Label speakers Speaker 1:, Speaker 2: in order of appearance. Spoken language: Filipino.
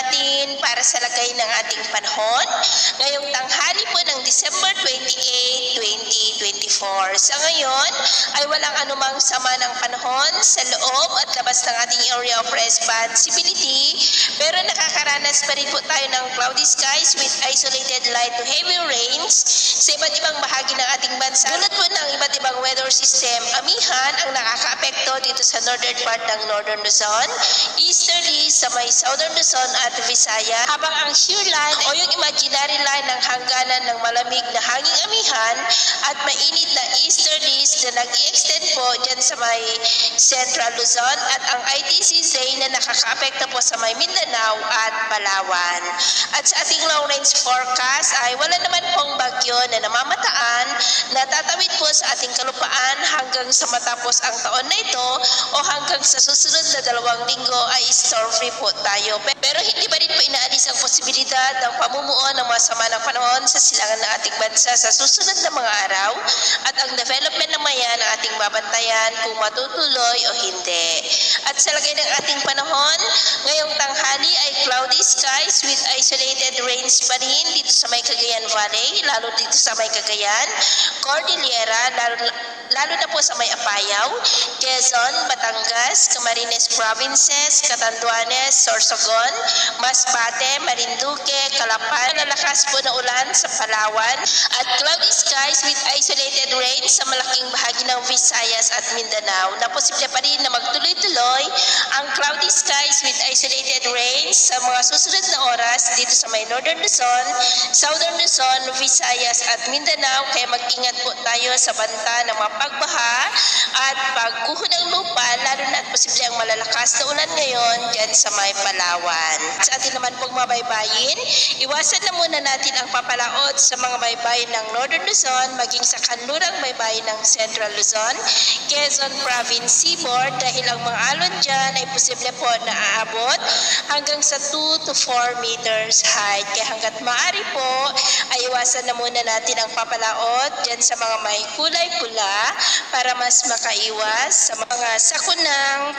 Speaker 1: natin para sa lagay ng ating panahon ngayong tanghali po ng December 28, 2024. Sa ngayon ay walang anumang sama ng panahon sa loob at labas ng ating area of responsibility, pero nakakaranas pa rin po tayo ng cloudy skies with isolated light to heavy rains sa iba't ibang bahagi ng ating bansa. Dulot po ng iba't ibang weather system, amihan ang nakakaapekto dito sa northern part ng Northern Luzon, easterly sa may Southern Luzon at Visayas, habang ang shear line o yung imaginary line ng hangganan ng malamig na hanging amihan at mainit na easterlies na nag-i-extend po dyan sa may Central Luzon at ang ITC zone na nakakaapekto po sa may Mindanao at Palawan. At sa ating long range forecast ay wala naman pong bagyo na namamataan na tatawid po sa ating kalupaan hanggang sa matapos ang taon na ito o hanggang sa susunod na 2 linggo ay storm-free po tayo. Pero hindi pa rin po inaalis ang posibilidad ng pamumuo ng mga sama ng panahon sa silangan ng ating bansa sa susunod na mga araw at ang development naman yan ang ating babantayan kung matutuloy o hindi. At sa lagay ng ating panahon, ngayong tanghali ay cloudy skies with isolated rains pa rin dito sa may Cagayan Valley, lalo dito sa may Cagayan, Cordillera, lalo na po sa may Apayao, Quezon, Batangas, Camarines Provinces, Catanduanes, Sorsogon, Masbate, Marinduque, Calapan, lalakas po na ulan sa Palawan, at cloudy skies with isolated rain sa malaking bahagi ng Visayas at Mindanao na posible pa rin na magtuloy-tuloy ang cloudy skies with isolated rain sa mga susunod na oras dito sa may Northern Luzon, Southern Luzon, Visayas at Mindanao, kaya mag-ingat po tayo sa banta ng mga pagbaha at pagguho ng lupa, lalo na at posible ang malalakas na ulan ngayon dyan sa may Palawan. Sa atin naman pong mga baybayin, iwasan na muna natin ang papalaot sa mga baybayin ng Northern Luzon, maging sa kanlurang baybayin ng Central Luzon, Quezon Province Seaboard, dahil ang mga alon dyan ay posible po na aabot hanggang sa 2 to 4 meters height. Kaya hanggat maaari po, ay iwasan na muna natin ang papalaot dyan sa mga may kulay pula para mas makaiwas sa mga sakunang